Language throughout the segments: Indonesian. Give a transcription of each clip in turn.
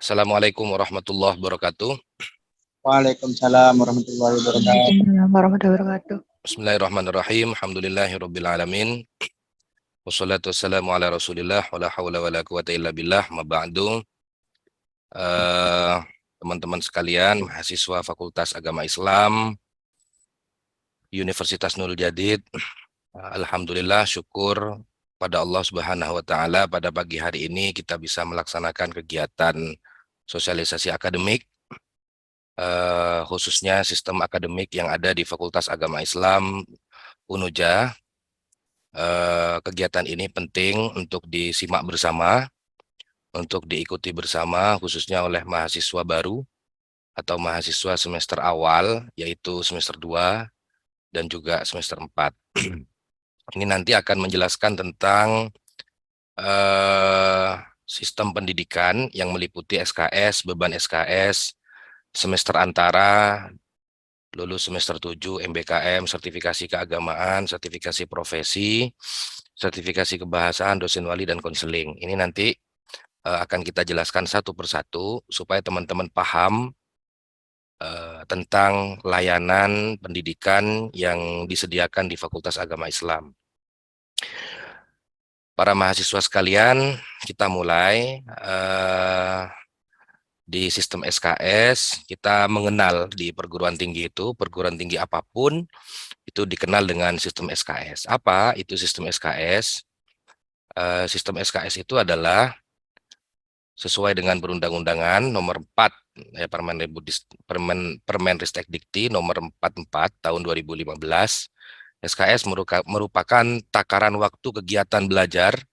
Assalamualaikum warahmatullahi wabarakatuh. Waalaikumsalam warahmatullahi wabarakatuh. Waalaikumsalam warahmatullahi wabarakatuh. Bismillahirrahmanirrahim. Alhamdulillahirabbil alamin. Wassalatu wassalamu ala Rasulillah wala haula wala quwata illa billah. Ma ba'du. Teman-teman sekalian, mahasiswa Fakultas Agama Islam Universitas Nurul Jadid. Alhamdulillah, syukur pada Allah Subhanahu wa taala pada pagi hari ini kita bisa melaksanakan kegiatan sosialisasi akademik, khususnya sistem akademik yang ada di Fakultas Agama Islam Unuja. Kegiatan ini penting untuk disimak bersama, untuk diikuti bersama, khususnya oleh mahasiswa baru atau mahasiswa semester awal, yaitu semester 2 dan juga semester 4. Ini nanti akan menjelaskan tentang sistem pendidikan yang meliputi SKS, beban SKS, semester antara, lulus semester 7, MBKM, sertifikasi keagamaan, sertifikasi profesi, sertifikasi kebahasaan, dosen wali, dan konseling. Ini nanti akan kita jelaskan satu persatu supaya teman-teman paham tentang layanan pendidikan yang disediakan di Fakultas Agama Islam. Para mahasiswa sekalian, kita mulai di sistem SKS. Kita mengenal di perguruan tinggi itu, perguruan tinggi apapun itu dikenal dengan sistem SKS. Apa itu sistem SKS? Sistem SKS itu adalah sesuai dengan perundang-undangan nomor 4 ya, Permenristek Dikti nomor 44 tahun 2015. SKS merupakan takaran waktu kegiatan belajar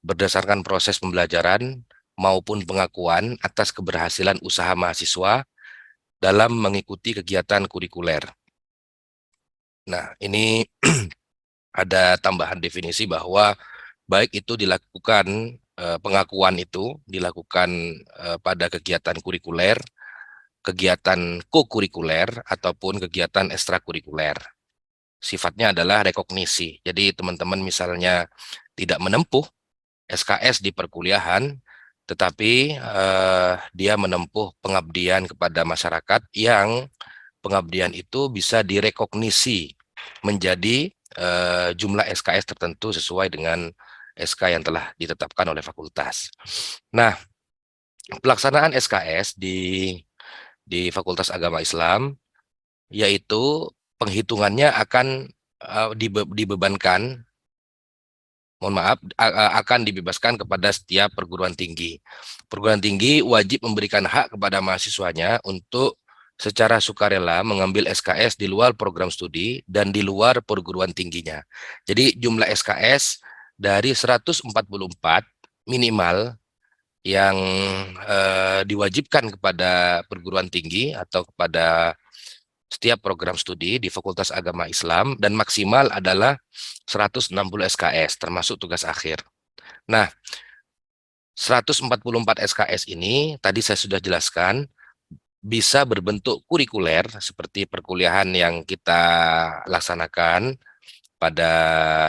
berdasarkan proses pembelajaran maupun pengakuan atas keberhasilan usaha mahasiswa dalam mengikuti kegiatan kurikuler. Nah, ini ada tambahan definisi bahwa baik itu dilakukan pengakuan itu dilakukan pada kegiatan kurikuler, kegiatan kokurikuler, ataupun kegiatan ekstrakurikuler. Sifatnya adalah rekognisi. Jadi teman-teman misalnya tidak menempuh SKS di perkuliahan, tetapi dia menempuh pengabdian kepada masyarakat yang pengabdian itu bisa direkognisi menjadi jumlah SKS tertentu sesuai dengan SK yang telah ditetapkan oleh fakultas. Nah, pelaksanaan SKS di Fakultas Agama Islam yaitu penghitungannya akan dibebankan, mohon maaf, akan dibebaskan kepada setiap perguruan tinggi. Perguruan tinggi wajib memberikan hak kepada mahasiswanya untuk secara sukarela mengambil SKS di luar program studi dan di luar perguruan tingginya. Jadi jumlah SKS dari 144 minimal yang diwajibkan kepada perguruan tinggi atau kepada setiap program studi di Fakultas Agama Islam, dan maksimal adalah 160 SKS termasuk tugas akhir. Nah, 144 SKS ini tadi saya sudah jelaskan bisa berbentuk kurikuler seperti perkuliahan yang kita laksanakan pada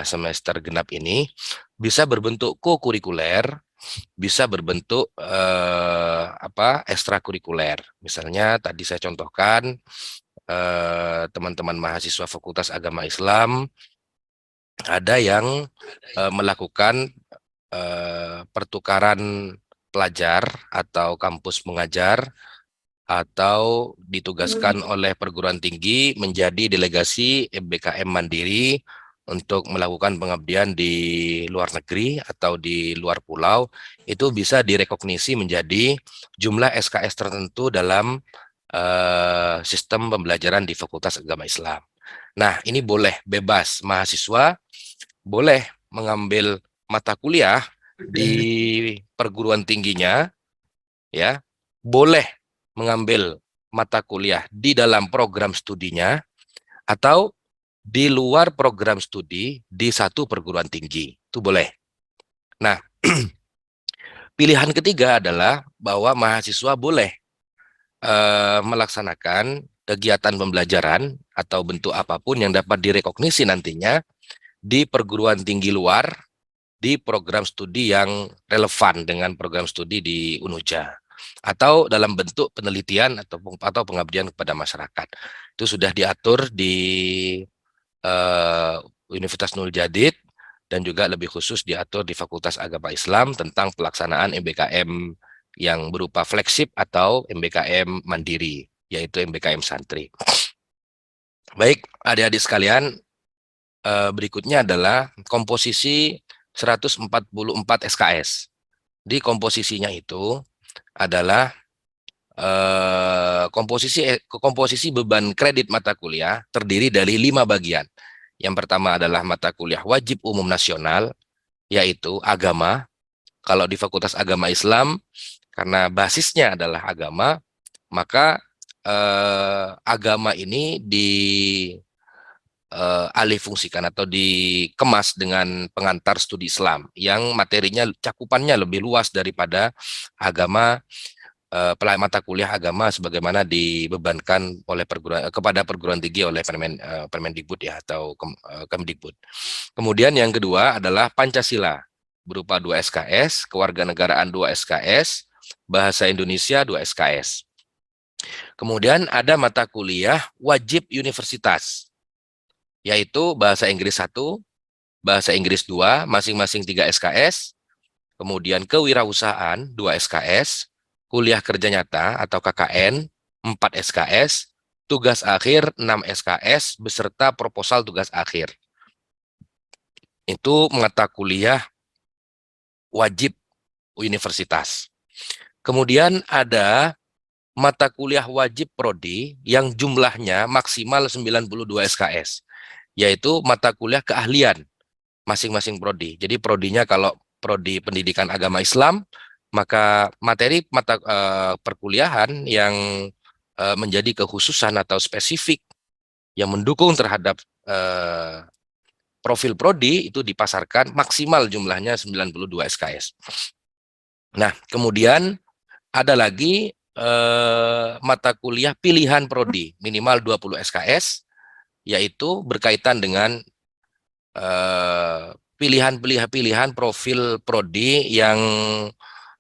semester genap ini, bisa berbentuk kokurikuler, bisa berbentuk ekstrakurikuler. Misalnya tadi saya contohkan teman-teman mahasiswa Fakultas Agama Islam ada yang melakukan pertukaran pelajar atau kampus mengajar, atau ditugaskan oleh perguruan tinggi menjadi delegasi MBKM Mandiri untuk melakukan pengabdian di luar negeri atau di luar pulau. Itu bisa direkognisi menjadi jumlah SKS tertentu dalam sistem pembelajaran di Fakultas Agama Islam. Nah, ini boleh bebas, mahasiswa boleh mengambil mata kuliah di perguruan tingginya, ya, boleh mengambil mata kuliah di dalam program studinya, atau di luar program studi di satu perguruan tinggi, itu boleh. Nah, pilihan ketiga adalah bahwa mahasiswa boleh melaksanakan kegiatan pembelajaran atau bentuk apapun yang dapat direkognisi nantinya di perguruan tinggi luar, di program studi yang relevan dengan program studi di Unuja. atau dalam bentuk penelitian atau pengabdian kepada masyarakat. Itu sudah diatur di Universitas Nurul Jadid dan juga lebih khusus diatur di Fakultas Agama Islam tentang pelaksanaan MBKM yang berupa flagship atau MBKM mandiri, yaitu MBKM santri. Baik, adik-adik sekalian, berikutnya adalah komposisi 144 SKS. Di komposisinya itu adalah komposisi beban kredit mata kuliah terdiri dari 5 bagian. Yang pertama adalah mata kuliah wajib umum nasional, yaitu agama. Kalau di Fakultas Agama Islam, karena basisnya adalah agama, maka agama ini alih fungsikan atau dikemas dengan pengantar studi Islam yang materinya cakupannya lebih luas daripada agama, mata kuliah agama sebagaimana dibebankan oleh kepada perguruan tinggi oleh Permendikbud ya, atau Kemdikbud. Kemudian yang kedua adalah Pancasila berupa 2 SKS, kewarganegaraan 2 SKS, bahasa Indonesia 2 SKS. Kemudian ada mata kuliah wajib universitas, yaitu bahasa Inggris 1, bahasa Inggris 2, masing-masing 3 SKS, kemudian kewirausahaan 2 SKS, kuliah kerja nyata atau KKN 4 SKS, tugas akhir 6 SKS, beserta proposal tugas akhir. Itu mata kuliah wajib universitas. Kemudian ada mata kuliah wajib prodi yang jumlahnya maksimal 92 SKS, yaitu mata kuliah keahlian masing-masing prodi. Jadi prodinya kalau prodi pendidikan agama Islam, maka materi mata perkuliahan yang menjadi kekhususan atau spesifik yang mendukung terhadap profil prodi itu dipasarkan maksimal jumlahnya 92 SKS. Nah, kemudian ada lagi mata kuliah pilihan prodi minimal 20 SKS, yaitu berkaitan dengan pilihan profil prodi yang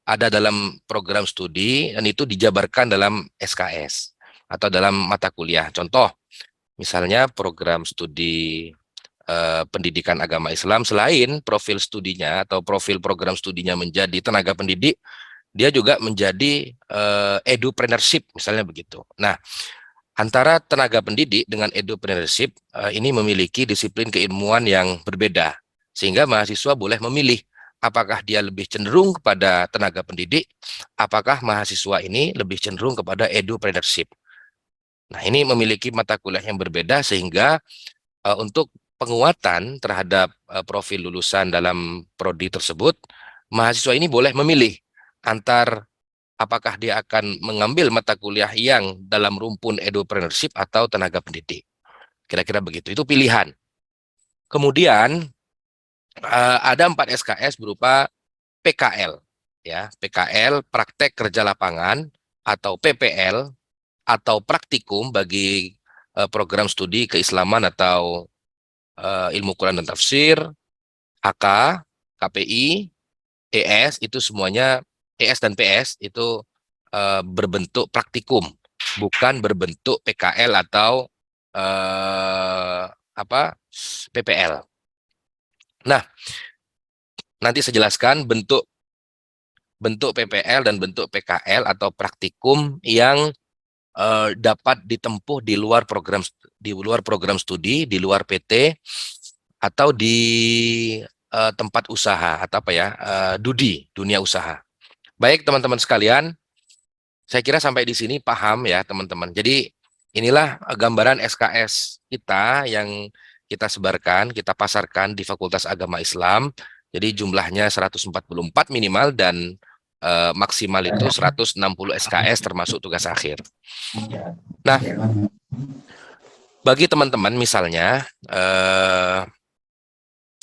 ada dalam program studi dan itu dijabarkan dalam SKS atau dalam mata kuliah. Contoh, misalnya program studi pendidikan agama Islam, selain profil studinya atau profil program studinya menjadi tenaga pendidik, dia juga menjadi edupreneurship, misalnya begitu. Nah, antara tenaga pendidik dengan edupreneurship ini memiliki disiplin keilmuan yang berbeda, sehingga mahasiswa boleh memilih apakah dia lebih cenderung kepada tenaga pendidik, apakah mahasiswa ini lebih cenderung kepada edupreneurship. Nah, ini memiliki mata kuliah yang berbeda, sehingga untuk penguatan terhadap profil lulusan dalam prodi tersebut, mahasiswa ini boleh memilih antar apakah dia akan mengambil mata kuliah yang dalam rumpun edupreneurship atau tenaga pendidik. Kira-kira begitu, itu pilihan. Kemudian ada 4 SKS berupa PKL, ya, PKL praktek kerja lapangan, atau PPL atau praktikum bagi program studi keislaman atau ilmu Quran dan tafsir, AK, KPI, ES, itu semuanya ES dan PS itu berbentuk praktikum, bukan berbentuk PKL atau PPL. Nah, nanti saya jelaskan bentuk PPL dan bentuk PKL atau praktikum yang dapat ditempuh di luar program studi, di luar PT, atau di tempat usaha atau dunia usaha. Baik teman-teman sekalian, saya kira sampai di sini paham ya teman-teman. Jadi inilah gambaran SKS kita yang kita sebarkan, kita pasarkan di Fakultas Agama Islam. Jadi jumlahnya 144 minimal dan maksimal itu 160 SKS termasuk tugas akhir. Nah, bagi teman-teman misalnya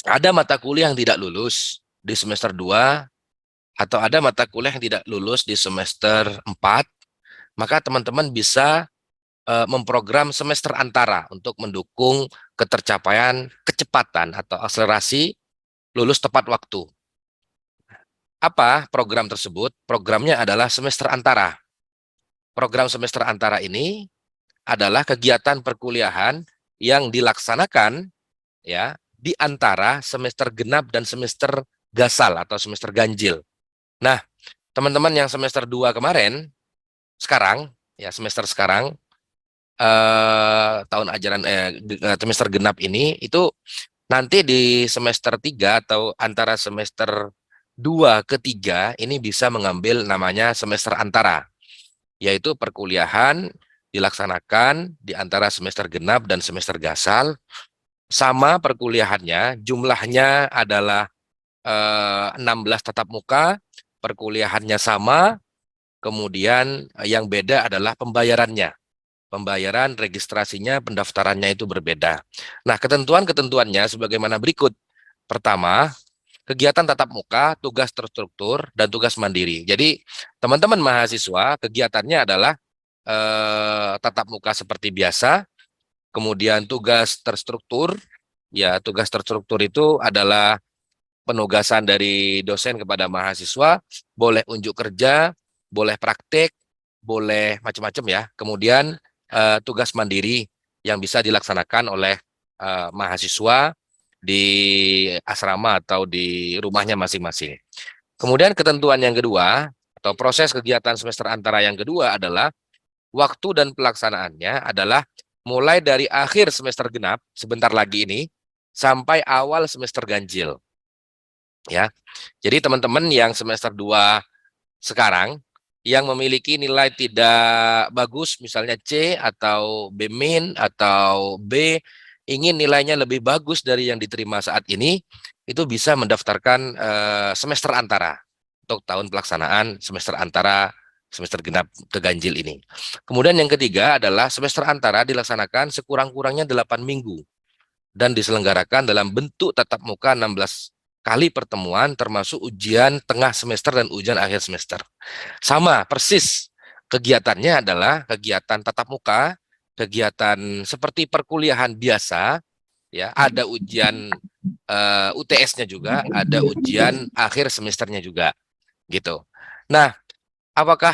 ada mata kuliah yang tidak lulus di semester 2 atau ada mata kuliah yang tidak lulus di semester 4, maka teman-teman bisa memprogram semester antara untuk mendukung ketercapaian kecepatan atau akselerasi lulus tepat waktu. Apa program tersebut? Programnya adalah semester antara. Program semester antara ini adalah kegiatan perkuliahan yang dilaksanakan ya di antara semester genap dan semester gasal atau semester ganjil. Nah, teman-teman yang semester 2 kemarin, sekarang ya semester sekarang tahun ajaran semester genap ini itu nanti di semester 3 atau antara semester 2 ke 3 ini bisa mengambil namanya semester antara, yaitu perkuliahan dilaksanakan di antara semester genap dan semester gasal. Sama perkuliahannya, jumlahnya adalah 16 tatap muka, perkuliahannya sama, kemudian yang beda adalah pembayarannya. Pembayaran, registrasinya, pendaftarannya itu berbeda. Nah, ketentuan-ketentuannya sebagaimana berikut. Pertama, kegiatan tatap muka, tugas terstruktur, dan tugas mandiri. Jadi, teman-teman mahasiswa, kegiatannya adalah tatap muka seperti biasa, kemudian tugas terstruktur. Ya, tugas terstruktur itu adalah penugasan dari dosen kepada mahasiswa, boleh unjuk kerja, boleh praktek, boleh macam-macam ya. Kemudian tugas mandiri yang bisa dilaksanakan oleh mahasiswa di asrama atau di rumahnya masing-masing. Kemudian ketentuan yang kedua atau proses kegiatan semester antara yang kedua adalah waktu dan pelaksanaannya adalah mulai dari akhir semester genap sebentar lagi ini sampai awal semester ganjil. Ya. Jadi teman-teman yang semester 2 sekarang yang memiliki nilai tidak bagus misalnya C atau B min atau B ingin nilainya lebih bagus dari yang diterima saat ini, itu bisa mendaftarkan semester antara untuk tahun pelaksanaan semester antara semester genap ke ganjil ini. Kemudian yang ketiga adalah semester antara dilaksanakan sekurang-kurangnya 8 minggu dan diselenggarakan dalam bentuk tatap muka 16 kali pertemuan termasuk ujian tengah semester dan ujian akhir semester. Sama persis kegiatannya adalah kegiatan tatap muka, kegiatan seperti perkuliahan biasa, ya, ada ujian UTS-nya juga, ada ujian akhir semesternya juga, gitu. Nah, apakah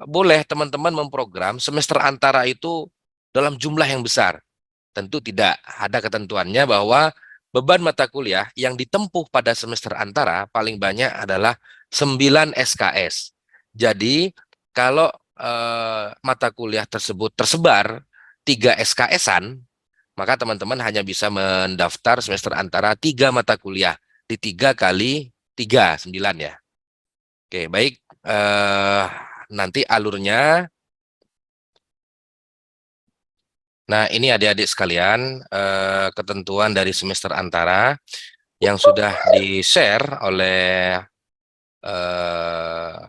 boleh teman-teman memprogram semester antara itu dalam jumlah yang besar? Tentu tidak. Ada ketentuannya bahwa beban mata kuliah yang ditempuh pada semester antara paling banyak adalah 9 SKS. Jadi kalau mata kuliah tersebut tersebar 3 SKS-an, maka teman-teman hanya bisa mendaftar semester antara 3 mata kuliah di 3 kali 3, 9 ya. Oke, baik. Nanti alurnya. Nah, ini adik-adik sekalian, ketentuan dari semester antara yang sudah di-share oleh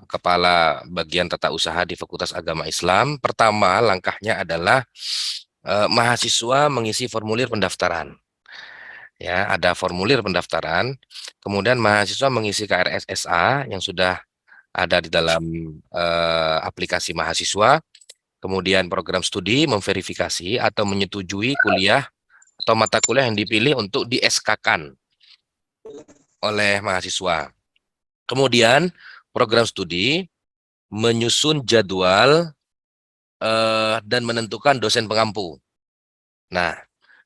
Kepala Bagian Tata Usaha di Fakultas Agama Islam. Pertama, langkahnya adalah mahasiswa mengisi formulir pendaftaran. Ya, ada formulir pendaftaran. Kemudian mahasiswa mengisi KRSSA yang sudah ada di dalam aplikasi mahasiswa. Kemudian program studi memverifikasi atau menyetujui kuliah atau mata kuliah yang dipilih untuk di SK-kan oleh mahasiswa. Kemudian program studi menyusun jadwal dan menentukan dosen pengampu. Nah,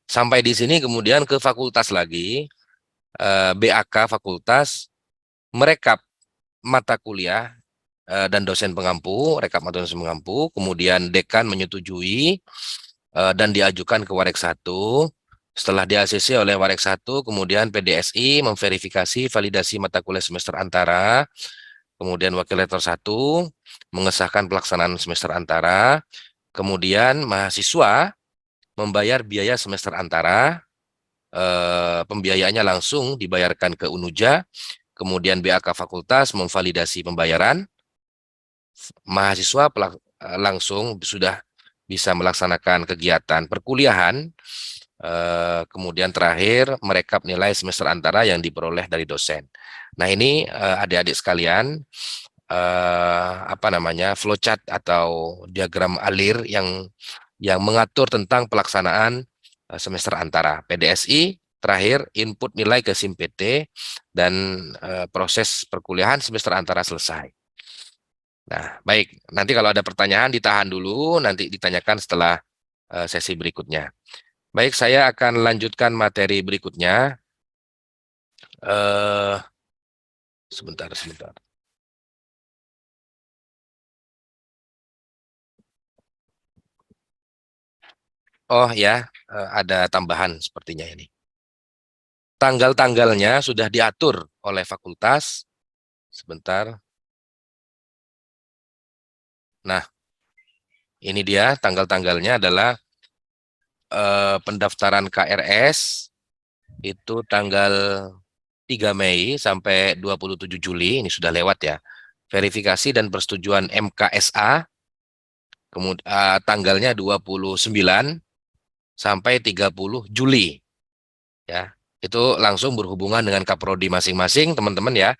sampai di sini kemudian ke fakultas lagi, BAK fakultas merekap mata kuliah dan dosen pengampu, rekap mata dosen pengampu, kemudian dekan menyetujui dan diajukan ke Warek 1. Setelah di-ACC oleh Warek 1, kemudian PDSI memverifikasi validasi mata kuliah semester antara, kemudian Wakil Rektor 1 mengesahkan pelaksanaan semester antara, kemudian mahasiswa membayar biaya semester antara, pembiayaannya langsung dibayarkan ke UNUJA, kemudian BAK Fakultas memvalidasi pembayaran, mahasiswa langsung sudah bisa melaksanakan kegiatan perkuliahan, kemudian terakhir merekap nilai semester antara yang diperoleh dari dosen. Nah, ini adik-adik sekalian, apa namanya, flowchart atau diagram alir yang mengatur tentang pelaksanaan semester antara. PDSI terakhir input nilai ke SIM PT dan proses perkuliahan semester antara selesai. Nah, baik. Nanti kalau ada pertanyaan ditahan dulu, nanti ditanyakan setelah sesi berikutnya. Baik, saya akan lanjutkan materi berikutnya. Sebentar. Oh ya, ada tambahan sepertinya ini. Tanggal-tanggalnya sudah diatur oleh fakultas. Sebentar. Nah, ini dia tanggal-tanggalnya adalah pendaftaran KRS itu tanggal 3 Mei sampai 27 Juli, ini sudah lewat ya. Verifikasi dan persetujuan MKSA, kemudian tanggalnya 29 sampai 30 Juli. Ya, itu langsung berhubungan dengan kaprodi masing-masing, teman-teman ya.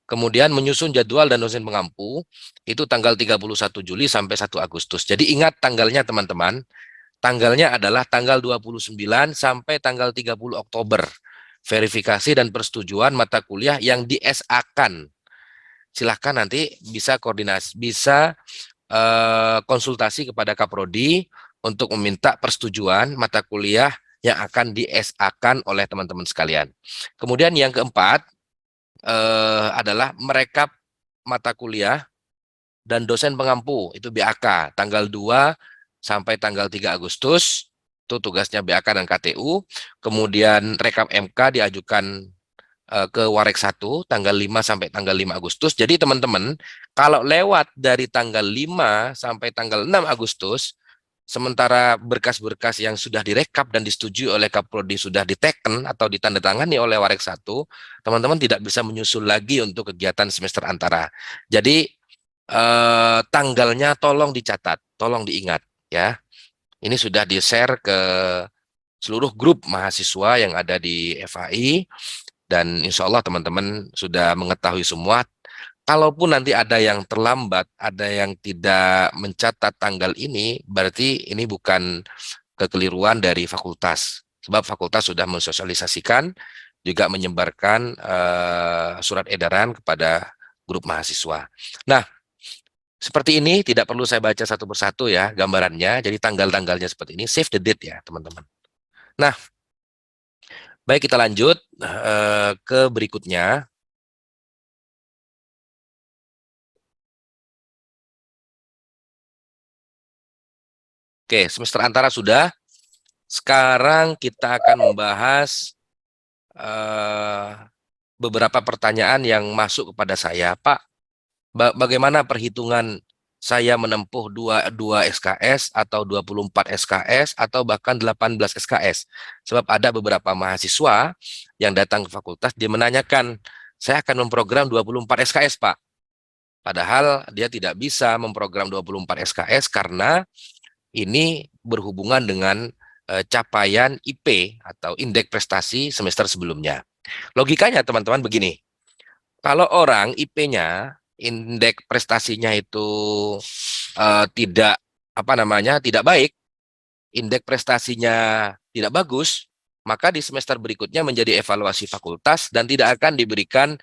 Kemudian menyusun jadwal dan dosen pengampu, itu tanggal 31 Juli sampai 1 Agustus. Jadi ingat tanggalnya teman-teman, tanggalnya adalah tanggal 29 sampai tanggal 30 Oktober. Verifikasi dan persetujuan mata kuliah yang di-SA-kan. Silahkan nanti bisa koordinasi, bisa konsultasi kepada Kaprodi untuk meminta persetujuan mata kuliah yang akan di-SA-kan oleh teman-teman sekalian. Kemudian yang keempat adalah merekap mata kuliah dan dosen pengampu, itu BAK, tanggal 2 sampai tanggal 3 Agustus, itu tugasnya BAK dan KTU. Kemudian rekap MK diajukan ke Warek 1 tanggal 5 sampai tanggal 5 Agustus. Jadi teman-teman, kalau lewat dari tanggal 5 sampai tanggal 6 Agustus, sementara berkas-berkas yang sudah direkap dan disetujui oleh Kaprodi sudah diteken atau ditandatangani oleh Warek 1, teman-teman tidak bisa menyusul lagi untuk kegiatan semester antara. Jadi tanggalnya tolong dicatat, tolong diingat ya. Ini sudah di-share ke seluruh grup mahasiswa yang ada di FAI dan insya Allah teman-teman sudah mengetahui semua. Kalaupun nanti ada yang terlambat, ada yang tidak mencatat tanggal ini, berarti ini bukan kekeliruan dari fakultas. Sebab fakultas sudah mensosialisasikan, juga menyebarkan surat edaran kepada grup mahasiswa. Nah, seperti ini, tidak perlu saya baca satu persatu ya gambarannya. Jadi tanggal-tanggalnya seperti ini, save the date ya teman-teman. Nah, baik kita lanjut ke berikutnya. Oke, semester antara sudah. Sekarang kita akan membahas beberapa pertanyaan yang masuk kepada saya. Pak, bagaimana perhitungan saya menempuh 2 SKS atau 24 SKS atau bahkan 18 SKS? Sebab ada beberapa mahasiswa yang datang ke fakultas, dia menanyakan, saya akan memprogram 24 SKS, Pak. Padahal dia tidak bisa memprogram 24 SKS karena ini berhubungan dengan capaian IP atau indeks prestasi semester sebelumnya. Logikanya teman-teman begini, kalau orang IP-nya, indeks prestasinya itu tidak tidak baik, indeks prestasinya tidak bagus, maka di semester berikutnya menjadi evaluasi fakultas dan tidak akan diberikan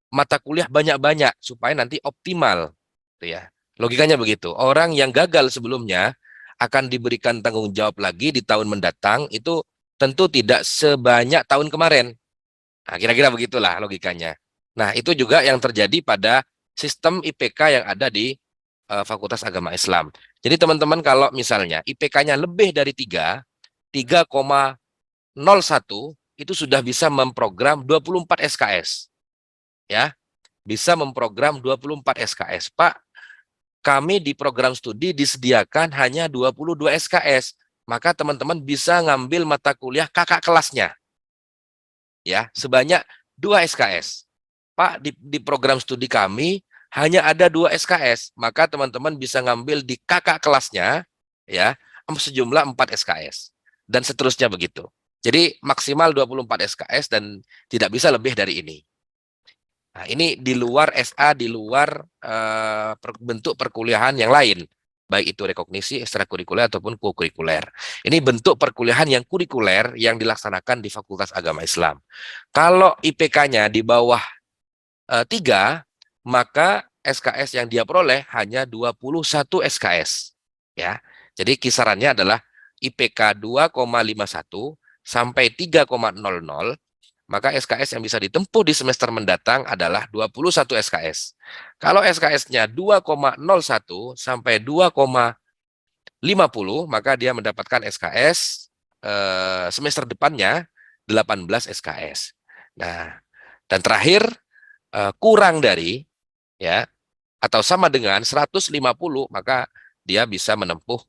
mata kuliah banyak-banyak supaya nanti optimal, gitu ya. Logikanya begitu. Orang yang gagal sebelumnya akan diberikan tanggung jawab lagi di tahun mendatang, itu tentu tidak sebanyak tahun kemarin. Nah, kira-kira begitulah logikanya. Nah, itu juga yang terjadi pada sistem IPK yang ada di Fakultas Agama Islam. Jadi teman-teman kalau misalnya IPK-nya lebih dari 3,01, itu sudah bisa memprogram 24 SKS. Ya, bisa memprogram 24 SKS. Pak, kami di program studi disediakan hanya 22 SKS. Maka teman-teman bisa ngambil mata kuliah kakak kelasnya. Ya, sebanyak 2 SKS. Pak, di program studi kami hanya ada 2 SKS, maka teman-teman bisa ngambil di kakak kelasnya ya, sejumlah 4 SKS dan seterusnya begitu. Jadi maksimal 24 SKS dan tidak bisa lebih dari ini. Nah, ini di luar SA, di luar bentuk perkuliahan yang lain. baik itu rekognisi, ekstrakurikuler ataupun kokurikuler. Ini bentuk perkuliahan yang kurikuler yang dilaksanakan di Fakultas Agama Islam. Kalau IPK-nya di bawah 3, maka SKS yang dia peroleh hanya 21 SKS. Ya. Jadi kisarannya adalah IPK 2,51 sampai 3,00, maka SKS yang bisa ditempuh di semester mendatang adalah 21 SKS. Kalau SKS-nya 2,01 sampai 2,50, maka dia mendapatkan SKS semester depannya 18 SKS. Nah, dan terakhir kurang dari, ya, atau sama dengan 150, maka dia bisa menempuh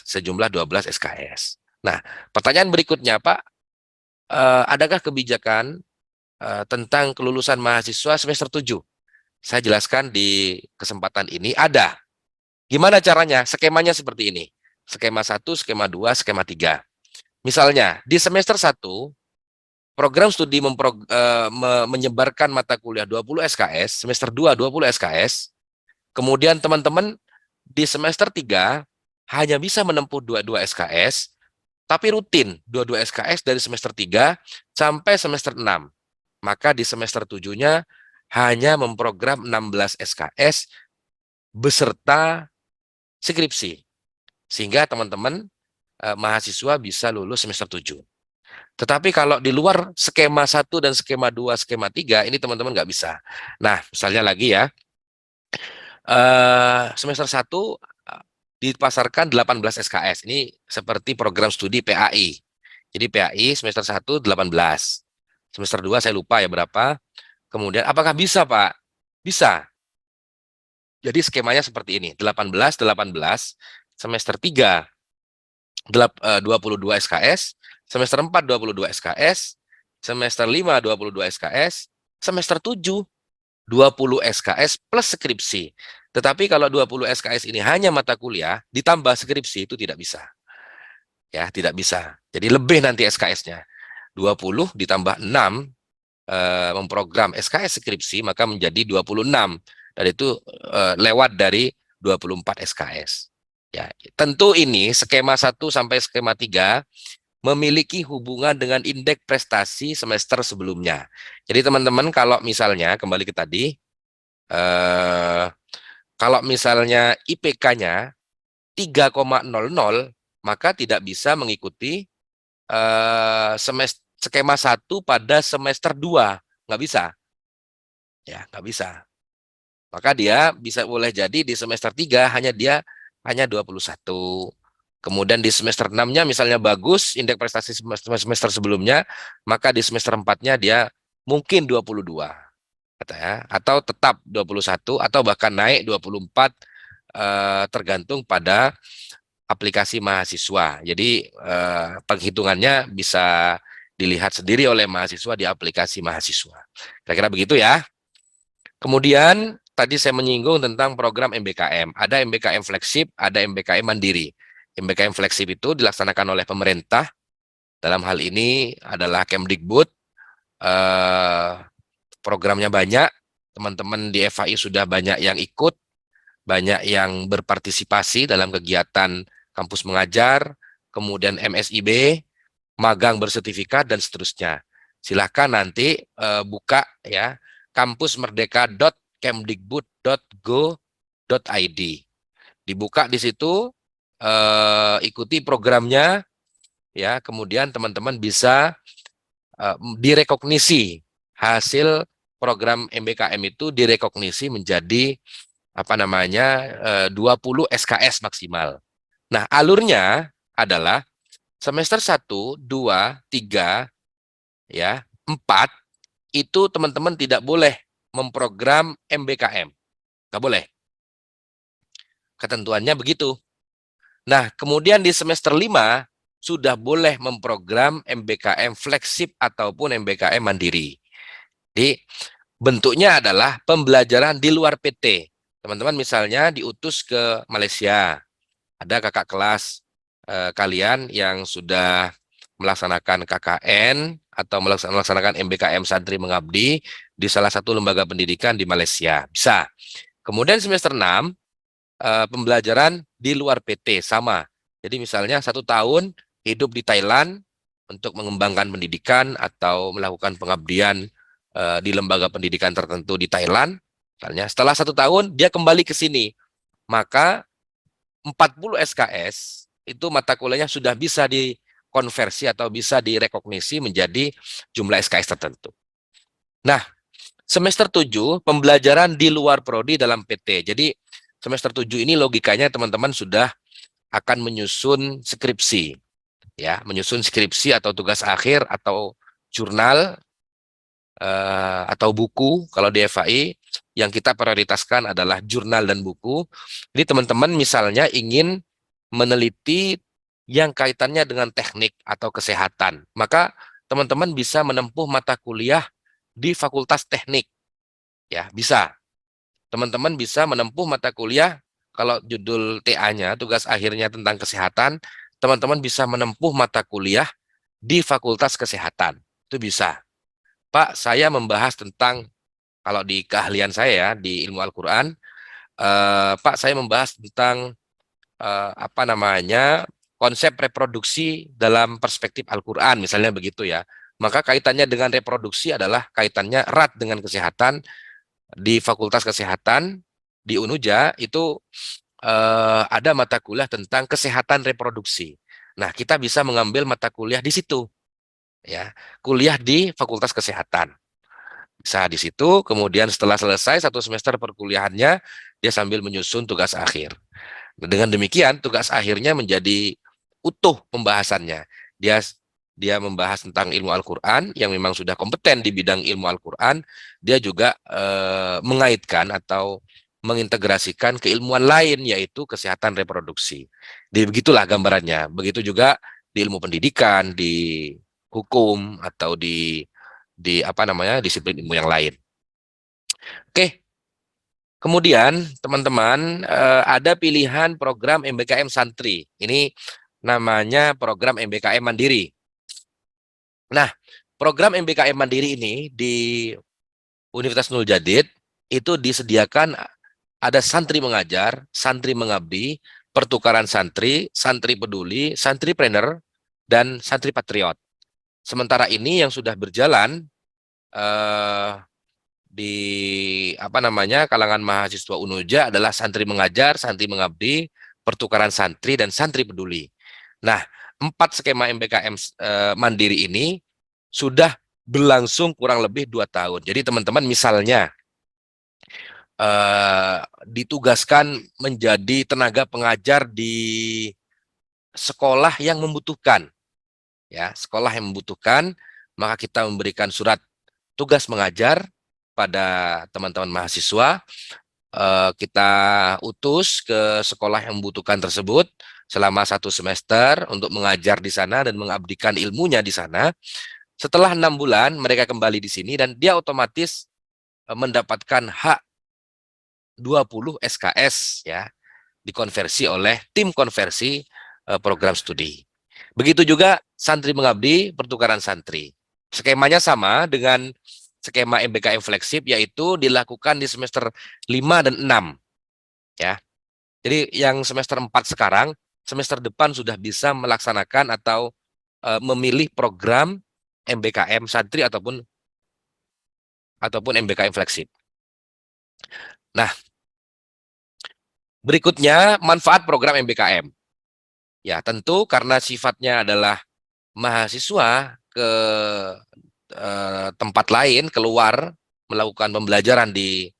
sejumlah 12 SKS. Nah, pertanyaan berikutnya, Pak, adakah kebijakan tentang kelulusan mahasiswa semester 7? Saya jelaskan di kesempatan ini ada. Gimana caranya? Skemanya seperti ini. Skema 1, skema 2, skema 3. Misalnya, di semester 1, program studi menyebarkan mata kuliah 20 SKS, semester 2 20 SKS, kemudian teman-teman di semester 3 hanya bisa menempuh 22 SKS, tapi rutin 22 SKS dari semester 3 sampai semester 6. Maka di semester 7-nya hanya memprogram 16 SKS beserta skripsi. Sehingga teman-teman mahasiswa bisa lulus semester 7. Tetapi kalau di luar skema 1 dan skema 2, skema 3, ini teman-teman nggak bisa. Nah, misalnya lagi ya, semester 1 dipasarkan 18 SKS. Ini seperti program studi PAI. Jadi PAI semester 1 18. Semester 2 saya lupa ya berapa. Kemudian apakah bisa, Pak? Bisa. Jadi skemanya seperti ini, 18, 18, semester 3 22 SKS, semester 4 22 SKS, semester 5 22 SKS, semester 7 20 SKS plus skripsi. Tetapi kalau 20 SKS ini hanya mata kuliah ditambah skripsi itu tidak bisa. Ya, tidak bisa. Jadi lebih nanti SKS-nya. 20 ditambah 6 memprogram SKS skripsi maka menjadi 26. Dan itu lewat dari 24 SKS. Ya, tentu ini skema 1 sampai skema 3 memiliki hubungan dengan indeks prestasi semester sebelumnya. Jadi teman-teman kalau misalnya kembali ke tadi, kalau misalnya IPK-nya 3,00, maka tidak bisa mengikuti skema 1 pada semester 2. Nggak bisa. Ya, nggak bisa. Maka dia bisa boleh jadi di semester 3 hanya 21. Kemudian di semester 6-nya misalnya bagus indeks prestasi semester sebelumnya, maka di semester 4-nya dia mungkin 22. Ya, atau tetap 21 atau bahkan naik 24 tergantung pada aplikasi mahasiswa. Jadi penghitungannya bisa dilihat sendiri oleh mahasiswa di aplikasi mahasiswa. Kira-kira begitu ya. Kemudian tadi saya menyinggung tentang program MBKM. Ada MBKM fleksib, ada MBKM mandiri. MBKM fleksib itu dilaksanakan oleh pemerintah. Dalam hal ini adalah Kemdikbud. Programnya banyak. Teman-teman di FAI sudah banyak yang ikut, banyak yang berpartisipasi dalam kegiatan kampus mengajar, kemudian MSIB, magang bersertifikat, dan seterusnya. Silahkan nanti buka ya kampusmerdeka.kemdikbud.go.id. Dibuka di situ, ikuti programnya, ya. Kemudian teman-teman bisa direkognisi hasil program MBKM itu direkognisi menjadi 20 SKS maksimal. Nah, alurnya adalah semester 1, 2, 3, ya, 4 itu teman-teman tidak boleh memprogram MBKM. Nggak boleh. Ketentuannya begitu. Nah, kemudian di semester 5 sudah boleh memprogram MBKM fleksib ataupun MBKM mandiri. Jadi, bentuknya adalah pembelajaran di luar PT. Teman-teman misalnya diutus ke Malaysia. Ada kakak kelas kalian yang sudah melaksanakan KKN atau melaksanakan MBKM Santri Mengabdi di salah satu lembaga pendidikan di Malaysia. Bisa. Kemudian semester 6 pembelajaran di luar PT sama. Jadi misalnya 1 tahun hidup di Thailand untuk mengembangkan pendidikan atau melakukan pengabdian di lembaga pendidikan tertentu di Thailand. Misalnya setelah 1 tahun dia kembali ke sini, maka 40 SKS itu mata kuliahnya sudah bisa dikonversi atau bisa direkognisi menjadi jumlah SKS tertentu. Nah, semester 7 pembelajaran di luar prodi dalam PT. Jadi semester 7 ini logikanya teman-teman sudah akan menyusun skripsi, ya, menyusun skripsi atau tugas akhir atau jurnal atau buku. Kalau di FAI yang kita prioritaskan adalah jurnal dan buku. Jadi teman-teman misalnya ingin meneliti yang kaitannya dengan teknik atau kesehatan, maka teman-teman bisa menempuh mata kuliah di Fakultas Teknik, ya, bisa. Teman-teman bisa menempuh mata kuliah, kalau judul TA-nya, tugas akhirnya tentang kesehatan, teman-teman bisa menempuh mata kuliah di Fakultas Kesehatan. Itu bisa. Pak, saya membahas tentang, kalau di keahlian saya ya, di ilmu Al-Quran, Pak, saya membahas tentang apa namanya, konsep reproduksi dalam perspektif Al-Quran, misalnya begitu ya. Maka kaitannya dengan reproduksi adalah kaitannya erat dengan kesehatan. Di Fakultas Kesehatan di Unuja itu ada mata kuliah tentang kesehatan reproduksi. Nah, kita bisa mengambil mata kuliah di situ, ya, kuliah di Fakultas Kesehatan. Bisa di situ, kemudian setelah selesai 1 semester perkuliahannya, dia sambil menyusun tugas akhir. Dengan demikian, tugas akhirnya menjadi utuh pembahasannya. Dia dia membahas tentang ilmu Al-Quran yang memang sudah kompeten di bidang ilmu Al-Quran. Dia juga mengaitkan atau mengintegrasikan keilmuan lain, yaitu kesehatan reproduksi. Jadi begitulah gambarannya. Begitu juga di ilmu pendidikan, di hukum, atau di apa namanya, disiplin ilmu yang lain. Oke. Kemudian teman-teman ada pilihan program MBKM Santri. Ini namanya program MBKM Mandiri. Nah, program MBKM Mandiri ini di Universitas Nurul Jadid itu disediakan ada santri mengajar, santri mengabdi, pertukaran santri, santri peduli, santripreneur, dan santri patriot. Sementara ini yang sudah berjalan eh, di apa namanya, kalangan mahasiswa Unuja adalah santri mengajar, santri mengabdi, pertukaran santri, dan santri peduli. Nah, 4 skema MBKM Mandiri ini sudah berlangsung kurang lebih 2 tahun. Jadi teman-teman misalnya ditugaskan menjadi tenaga pengajar di sekolah yang membutuhkan, ya, sekolah yang membutuhkan, maka kita memberikan surat tugas mengajar pada teman-teman mahasiswa. Kita utus ke sekolah yang membutuhkan tersebut selama 1 semester untuk mengajar di sana dan mengabdikan ilmunya di sana. Setelah 6 bulan mereka kembali di sini dan dia otomatis mendapatkan hak 20 SKS, ya, dikonversi oleh tim konversi program studi. Begitu juga santri mengabdi, pertukaran santri. Skemanya sama dengan skema MBKM Flagship, yaitu dilakukan di semester 5 dan 6. Ya. Jadi yang semester 4 sekarang, semester depan sudah bisa melaksanakan atau memilih program MBKM Santri ataupun MBKM Flagship. Nah, berikutnya manfaat program MBKM. Ya, tentu karena sifatnya adalah mahasiswa ke tempat lain, keluar melakukan pembelajaran di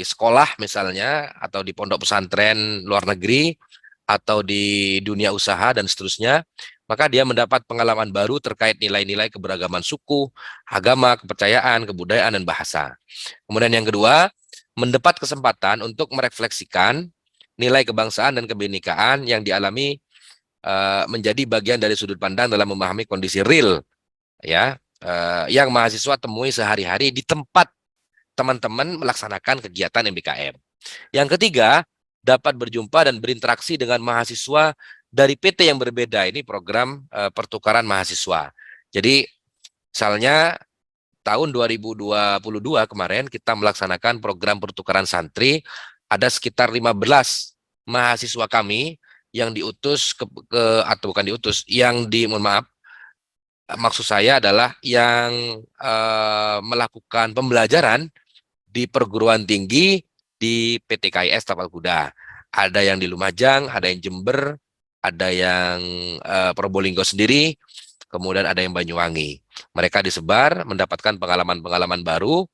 sekolah misalnya, atau di pondok pesantren luar negeri, atau di dunia usaha dan seterusnya, maka dia mendapat pengalaman baru terkait nilai-nilai keberagaman suku, agama, kepercayaan, kebudayaan, dan bahasa. Kemudian yang kedua, mendapat kesempatan untuk merefleksikan nilai kebangsaan dan kebinekaan yang dialami menjadi bagian dari sudut pandang dalam memahami kondisi real, ya, yang mahasiswa temui sehari-hari di tempat teman-teman melaksanakan kegiatan MBKM. Yang ketiga, dapat berjumpa dan berinteraksi dengan mahasiswa dari PT yang berbeda. Ini program pertukaran mahasiswa. Jadi misalnya tahun 2022 kemarin kita melaksanakan program pertukaran santri ada sekitar 15 mahasiswa kami yang diutus atau bukan diutus, yang mohon maaf, maksud saya adalah yang melakukan pembelajaran di perguruan tinggi di PT KIS Tapal Kuda. Ada yang di Lumajang, ada yang Jember, ada yang Probolinggo sendiri, kemudian ada yang Banyuwangi. Mereka disebar mendapatkan pengalaman-pengalaman baru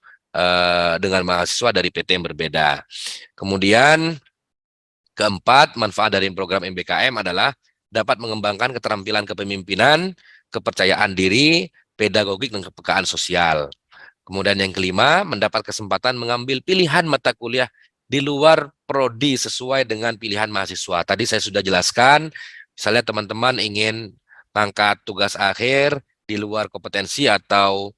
dengan mahasiswa dari PT yang berbeda. Kemudian keempat, manfaat dari program MBKM adalah dapat mengembangkan keterampilan kepemimpinan, kepercayaan diri, pedagogik, dan kepekaan sosial. Kemudian yang kelima, mendapat kesempatan mengambil pilihan mata kuliah di luar prodi sesuai dengan pilihan mahasiswa. Tadi saya sudah jelaskan, misalnya teman-teman ingin angkat tugas akhir di luar kompetensi atau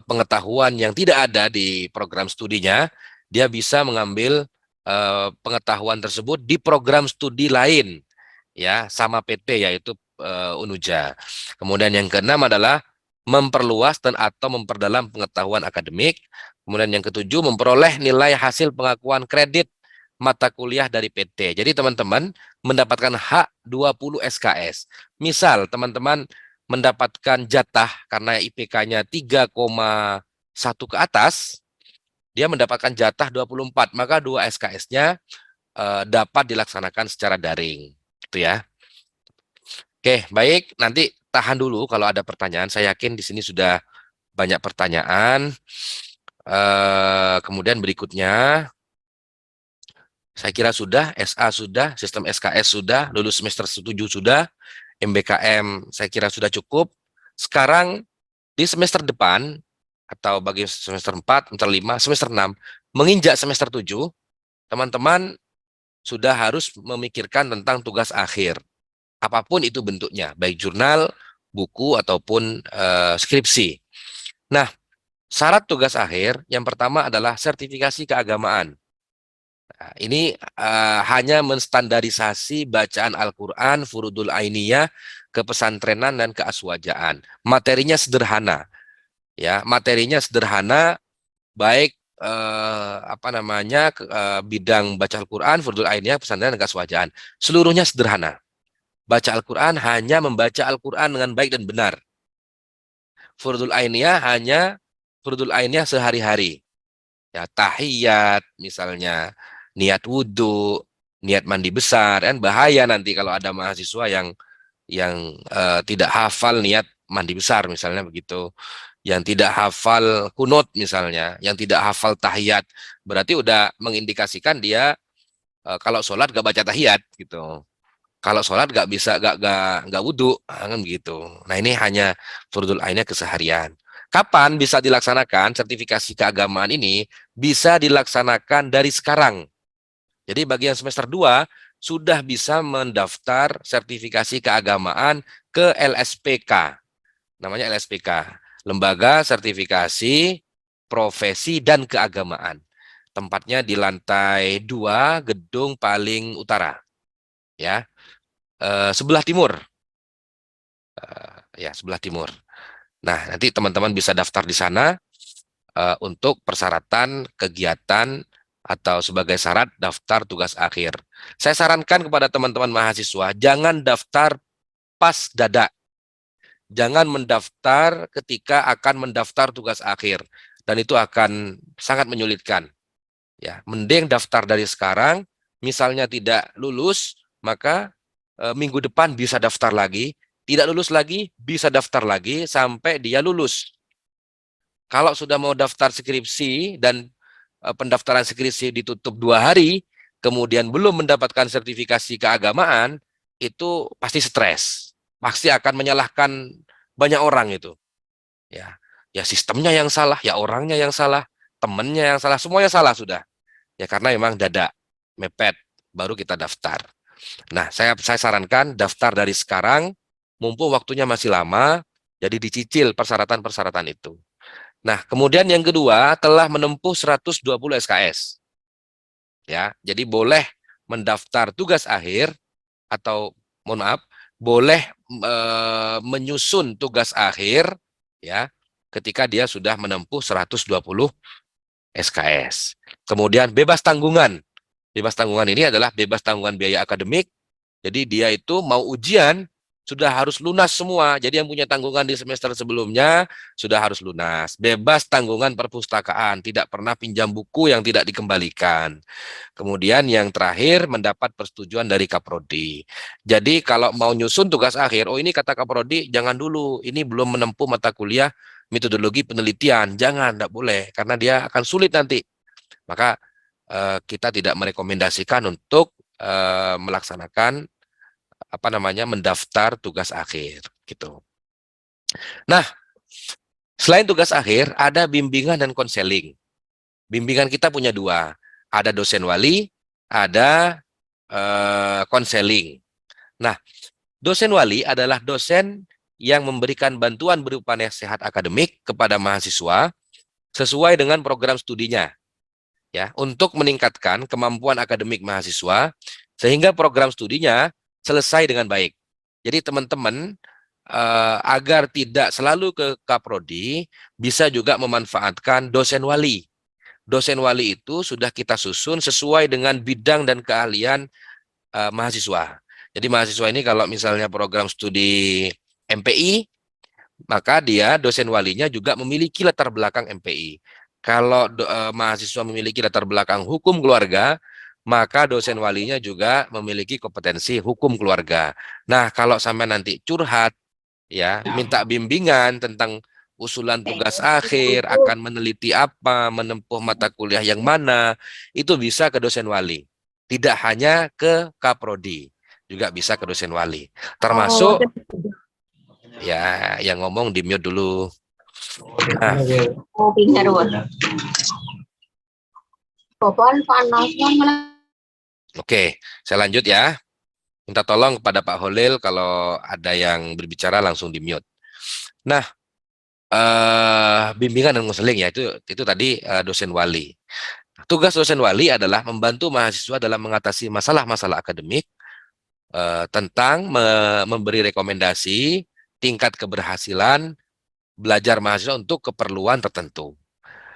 pengetahuan yang tidak ada di program studinya, dia bisa mengambil pengetahuan tersebut di program studi lain, ya, sama PT, yaitu UNUJA. Kemudian yang keenam adalah memperluas dan atau memperdalam pengetahuan akademik. Kemudian yang ketujuh, memperoleh nilai hasil pengakuan kredit mata kuliah dari PT. Jadi teman-teman mendapatkan hak 20 SKS. Misal teman-teman mendapatkan jatah karena IPK-nya 3,1 ke atas, dia mendapatkan jatah 24, maka 2 SKS-nya dapat dilaksanakan secara daring. Gitu ya. Oke, baik. Nanti tahan dulu kalau ada pertanyaan. Saya yakin di sini sudah banyak pertanyaan. Kemudian berikutnya, saya kira sudah, SA sudah, sistem SKS sudah, lulus semester 7 sudah, MBKM saya kira sudah cukup. Sekarang di semester depan, atau bagi semester 4, semester 5, semester 6, menginjak semester 7, teman-teman sudah harus memikirkan tentang tugas akhir. Apapun itu bentuknya, baik jurnal, buku, ataupun skripsi. Nah, syarat tugas akhir yang pertama adalah sertifikasi keagamaan. Nah, ini hanya menstandarisasi bacaan Al-Quran, furudul ainiyah, kepesantrenan, dan keaswajaan. Materinya sederhana, ya, materinya sederhana, baik bidang baca Al-Quran, furudul ainiyah, pesantren, dan keaswajaan. Seluruhnya sederhana. Baca Al-Quran hanya membaca Al-Quran dengan baik dan benar. Furudul ainiyah hanya furudul ainiyah sehari-hari. Ya, tahiyat misalnya, niat wudhu, niat mandi besar, kan bahaya nanti kalau ada mahasiswa yang tidak hafal niat mandi besar misalnya begitu, yang tidak hafal kunut misalnya, yang tidak hafal tahiyat, berarti udah mengindikasikan dia kalau sholat gak baca tahiyat gitu. Kalau sholat gak bisa, gak wudhu, kan begitu. Nah ini hanya fardul ainnya keseharian. Kapan bisa dilaksanakan sertifikasi keagamaan ini? Bisa dilaksanakan dari sekarang. Jadi bagi yang semester 2 sudah bisa mendaftar sertifikasi keagamaan ke LSPK. Namanya LSPK, Lembaga Sertifikasi Profesi dan Keagamaan. Tempatnya di lantai 2 gedung paling utara. Ya. Sebelah timur. Ya, sebelah timur. Nah, nanti teman-teman bisa daftar di sana untuk persyaratan kegiatan atau sebagai syarat daftar tugas akhir. Saya sarankan kepada teman-teman mahasiswa, jangan daftar pas dada. Jangan mendaftar ketika akan mendaftar tugas akhir. Dan itu akan sangat menyulitkan. Ya, mending daftar dari sekarang, misalnya tidak lulus, maka minggu depan bisa daftar lagi, tidak lulus lagi, bisa daftar lagi sampai dia lulus. Kalau sudah mau daftar skripsi dan pendaftaran skripsi ditutup 2 hari, kemudian belum mendapatkan sertifikasi keagamaan, itu pasti stres. Pasti akan menyalahkan banyak orang itu. Ya, ya sistemnya yang salah, ya orangnya yang salah, temennya yang salah, semuanya salah sudah. Ya karena memang dada, mepet, baru kita daftar. Nah, saya sarankan daftar dari sekarang, mumpung waktunya masih lama, jadi dicicil persyaratan-persyaratan itu. Nah, kemudian yang kedua, telah menempuh 120 SKS. Ya, jadi boleh mendaftar tugas akhir atau mohon maaf, boleh menyusun tugas akhir ya ketika dia sudah menempuh 120 SKS. Kemudian bebas tanggungan. Bebas tanggungan ini adalah bebas tanggungan biaya akademik. Jadi dia itu mau ujian sudah harus lunas semua. Jadi yang punya tanggungan di semester sebelumnya sudah harus lunas. Bebas tanggungan perpustakaan, tidak pernah pinjam buku yang tidak dikembalikan. Kemudian yang terakhir mendapat persetujuan dari Kaprodi. Jadi kalau mau nyusun tugas akhir, oh ini kata Kaprodi jangan dulu, ini belum menempuh mata kuliah metodologi penelitian, jangan, tidak boleh, karena dia akan sulit nanti. Maka kita tidak merekomendasikan untuk melaksanakan mendaftar tugas akhir gitu. Nah, selain tugas akhir ada bimbingan dan konseling. Bimbingan kita punya dua, ada dosen wali, ada konseling. Nah, dosen wali adalah dosen yang memberikan bantuan berupa nasihat akademik kepada mahasiswa sesuai dengan program studinya, ya, untuk meningkatkan kemampuan akademik mahasiswa sehingga program studinya selesai dengan baik. Jadi teman-teman agar tidak selalu ke Kaprodi, bisa juga memanfaatkan dosen wali. Dosen wali itu sudah kita susun sesuai dengan bidang dan keahlian mahasiswa. Jadi mahasiswa ini kalau misalnya program studi MPI, maka dia dosen walinya juga memiliki latar belakang MPI. Kalau mahasiswa memiliki latar belakang hukum keluarga, maka dosen walinya juga memiliki kompetensi hukum keluarga. Nah, kalau sampai nanti curhat, ya, minta bimbingan tentang usulan tugas akhir, akan meneliti apa, menempuh mata kuliah yang mana, itu bisa ke dosen wali. Tidak hanya ke Kaprodi, juga bisa ke dosen wali. Termasuk ya yang ngomong di mute dulu. Nah, oke, saya lanjut ya. Minta tolong kepada Pak Holil kalau ada yang berbicara langsung di mute. Nah, bimbingan dan konseling ya itu tadi dosen wali. Tugas dosen wali adalah membantu mahasiswa dalam mengatasi masalah-masalah akademik tentang memberi rekomendasi tingkat keberhasilan belajar mahasiswa untuk keperluan tertentu.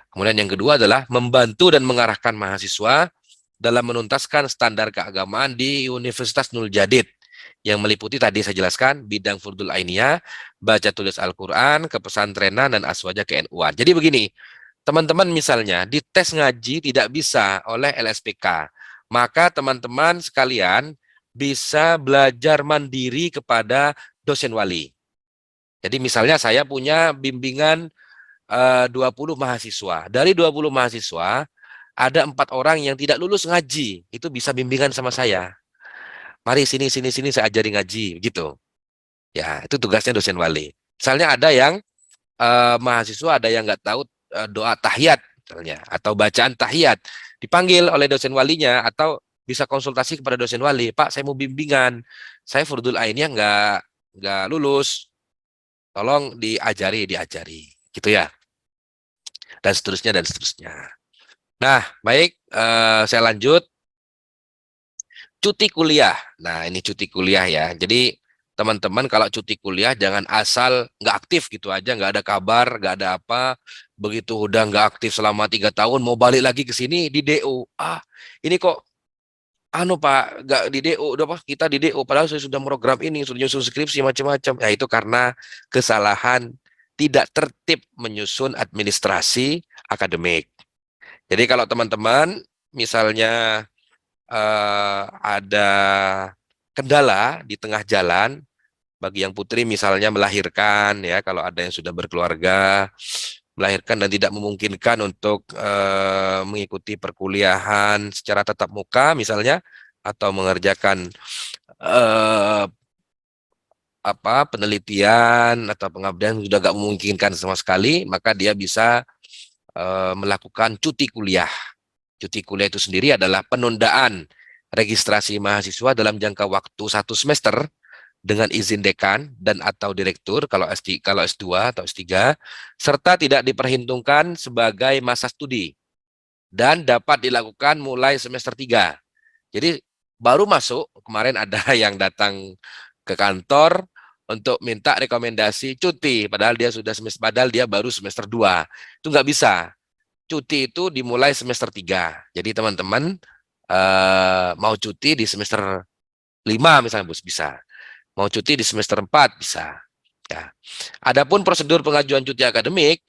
Kemudian yang kedua adalah membantu dan mengarahkan mahasiswa dalam menuntaskan standar keagamaan di Universitas Nurul Jadid yang meliputi tadi saya jelaskan bidang furdul ainiyah, baca tulis Al-Quran, kepesantrenan, dan aswaja ke-NU-an. Jadi begini, teman-teman misalnya di tes ngaji tidak bisa oleh LSPK, maka teman-teman sekalian bisa belajar mandiri kepada dosen wali. Jadi misalnya saya punya bimbingan 20 mahasiswa. Dari 20 mahasiswa, ada 4 orang yang tidak lulus ngaji. Itu bisa bimbingan sama saya. Mari sini saya ajari ngaji, gitu. Ya, itu tugasnya dosen wali. Misalnya ada yang mahasiswa ada yang nggak tahu doa tahiyat misalnya atau bacaan tahiyat, dipanggil oleh dosen walinya atau bisa konsultasi kepada dosen wali, Pak, saya mau bimbingan, saya furdul ainnya nggak lulus, tolong diajari, gitu ya, dan seterusnya dan seterusnya. Nah, baik, saya lanjut. Cuti kuliah. Nah, ini cuti kuliah ya. Jadi teman-teman kalau cuti kuliah jangan asal nggak aktif gitu aja, nggak ada kabar, nggak ada apa. Begitu udah nggak aktif selama 3 tahun, mau balik lagi ke sini di DO. Ah, ini kok Pak, nggak di DO, udah Pak, kita di DO. Padahal saya sudah program ini, sudah nyusun skripsi macam-macam. Ya itu karena kesalahan tidak tertib menyusun administrasi akademik. Jadi kalau teman-teman misalnya ada kendala di tengah jalan, bagi yang putri misalnya melahirkan, ya, kalau ada yang sudah berkeluarga, melahirkan dan tidak memungkinkan untuk mengikuti perkuliahan secara tatap muka misalnya, atau mengerjakan eh, penelitian atau pengabdian sudah nggak memungkinkan sama sekali, maka dia bisa melakukan cuti kuliah. Cuti kuliah itu sendiri adalah penundaan registrasi mahasiswa dalam jangka waktu 1 semester dengan izin dekan dan atau direktur kalau S2 atau S3, serta tidak diperhitungkan sebagai masa studi dan dapat dilakukan mulai semester 3. Jadi baru masuk, kemarin ada yang datang ke kantor untuk minta rekomendasi cuti, padahal dia sudah semester, padahal dia baru semester 2. Itu nggak bisa. cuti itu dimulai semester 3. Jadi teman-teman mau cuti di semester 5 misalnya Bos, bisa. Mau cuti di semester 4 bisa. Ya. Adapun prosedur pengajuan cuti akademik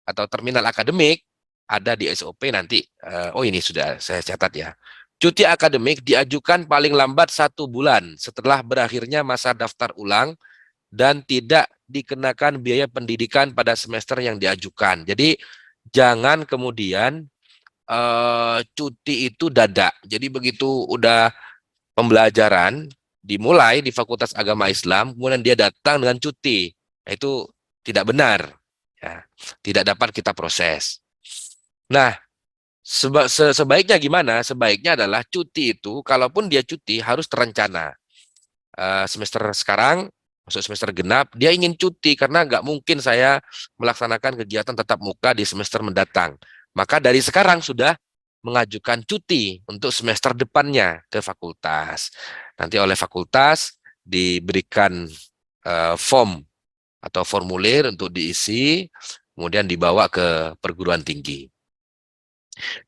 atau terminal akademik ada di SOP nanti. Oh ini sudah saya catat ya. Cuti akademik diajukan paling lambat 1 bulan setelah berakhirnya masa daftar ulang dan tidak dikenakan biaya pendidikan pada semester yang diajukan. Jadi jangan kemudian cuti itu dadak. Jadi begitu udah pembelajaran dimulai di Fakultas Agama Islam, kemudian dia datang dengan cuti. Nah, itu tidak benar. Ya, tidak dapat kita proses. Nah, sebaiknya gimana? Sebaiknya adalah cuti itu, kalaupun dia cuti harus terencana. Semester sekarang, masuk semester genap, dia ingin cuti karena nggak mungkin saya melaksanakan kegiatan tatap muka di semester mendatang. Maka dari sekarang sudah mengajukan cuti untuk semester depannya ke fakultas. Nanti oleh fakultas diberikan form atau formulir untuk diisi, kemudian dibawa ke perguruan tinggi.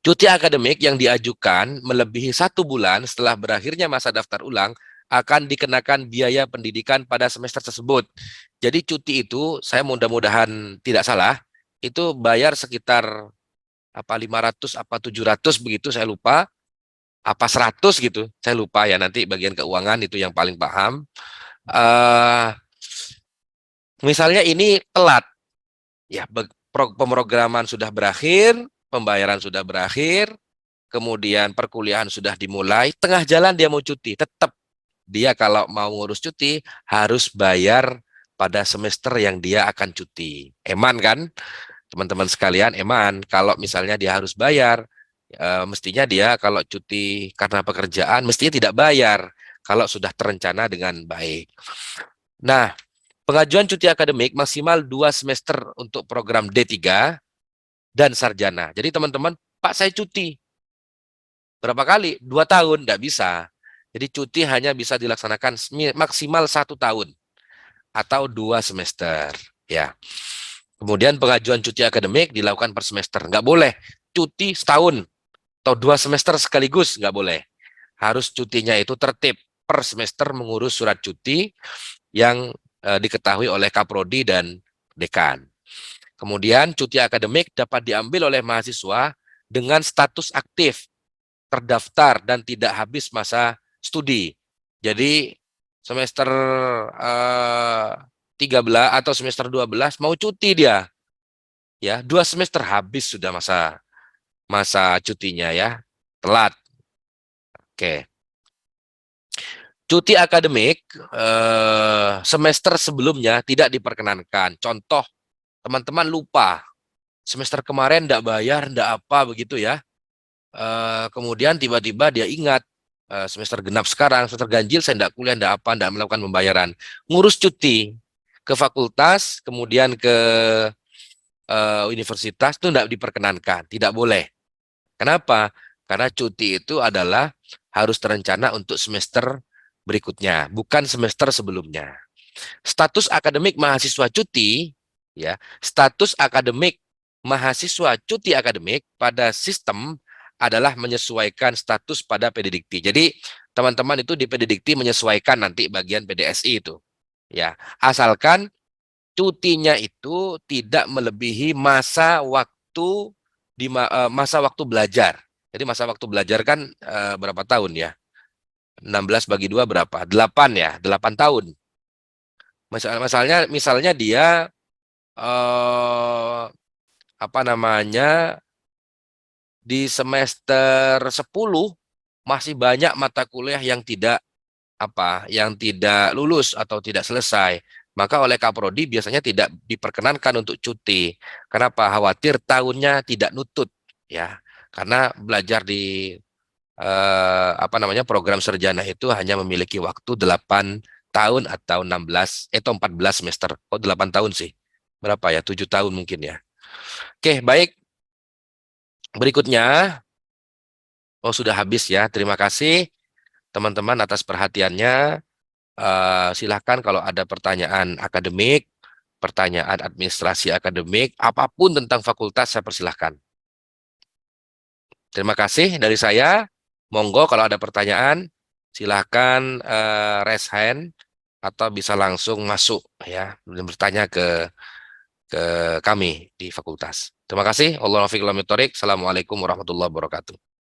Cuti akademik yang diajukan melebihi 1 bulan setelah berakhirnya masa daftar ulang akan dikenakan biaya pendidikan pada semester tersebut. Jadi cuti itu, saya mudah-mudahan tidak salah, itu bayar sekitar apa 500 apa 700 begitu, saya lupa, apa 100 gitu, saya lupa ya, nanti bagian keuangan itu yang paling paham. Misalnya ini telat, ya pemrograman sudah berakhir, pembayaran sudah berakhir, kemudian perkuliahan sudah dimulai, tengah jalan dia mau cuti, tetap dia kalau mau ngurus cuti harus bayar pada semester yang dia akan cuti. Eman kan, teman-teman sekalian, eman. Kalau misalnya dia harus bayar, mestinya dia kalau cuti karena pekerjaan, mestinya tidak bayar kalau sudah terencana dengan baik. Nah, pengajuan cuti akademik maksimal 2 semester untuk program D3 dan sarjana. Jadi teman-teman, Pak saya cuti. Berapa kali? 2 tahun, tidak bisa. Jadi cuti hanya bisa dilaksanakan maksimal 1 tahun atau 2 semester. Ya. Kemudian pengajuan cuti akademik dilakukan per semester. Nggak boleh cuti setahun atau 2 semester sekaligus, nggak boleh. Harus cutinya itu tertib per semester mengurus surat cuti yang diketahui oleh Kaprodi dan Dekan. Kemudian cuti akademik dapat diambil oleh mahasiswa dengan status aktif, terdaftar dan tidak habis masa studi. Jadi semester 13 atau semester 12 mau cuti dia. Ya, 2 semester habis sudah masa cutinya ya. Telat. Oke. Cuti akademik semester sebelumnya tidak diperkenankan. Contoh, teman-teman lupa semester kemarin enggak bayar, enggak apa begitu ya. Kemudian tiba-tiba dia ingat semester genap sekarang, semester ganjil saya enggak kuliah, enggak apa, enggak melakukan pembayaran. Ngurus cuti ke fakultas, kemudian ke universitas itu enggak diperkenankan, tidak boleh. Kenapa? Karena cuti itu adalah harus terencana untuk semester berikutnya, bukan semester sebelumnya. Status akademik mahasiswa cuti, ya, status akademik mahasiswa cuti akademik pada sistem adalah menyesuaikan status pada PDDikti. Jadi teman-teman itu di PDDikti menyesuaikan nanti bagian PDSI itu, ya, asalkan cutinya itu tidak melebihi masa waktu masa waktu belajar. Jadi masa waktu belajar kan berapa tahun ya? 16 bagi 2 berapa? 8 ya, 8 tahun. Misalnya dia apa namanya di semester 10 masih banyak mata kuliah yang tidak lulus atau tidak selesai. Maka oleh Kaprodi biasanya tidak diperkenankan untuk cuti. Kenapa? Khawatir tahunnya tidak nutut ya. Karena belajar di program sarjana itu hanya memiliki waktu 8 tahun atau 14 semester. Oh 8 tahun sih. Berapa ya? 7 tahun mungkin ya. Oke, baik. Berikutnya, sudah habis ya. Terima kasih teman-teman atas perhatiannya. Silahkan kalau ada pertanyaan akademik, pertanyaan administrasi akademik, apapun tentang fakultas saya persilahkan. Terima kasih dari saya. Monggo kalau ada pertanyaan silahkan raise hand atau bisa langsung masuk ya dan bertanya ke kami di fakultas. Terima kasih. Assalamualaikum warahmatullahi wabarakatuh.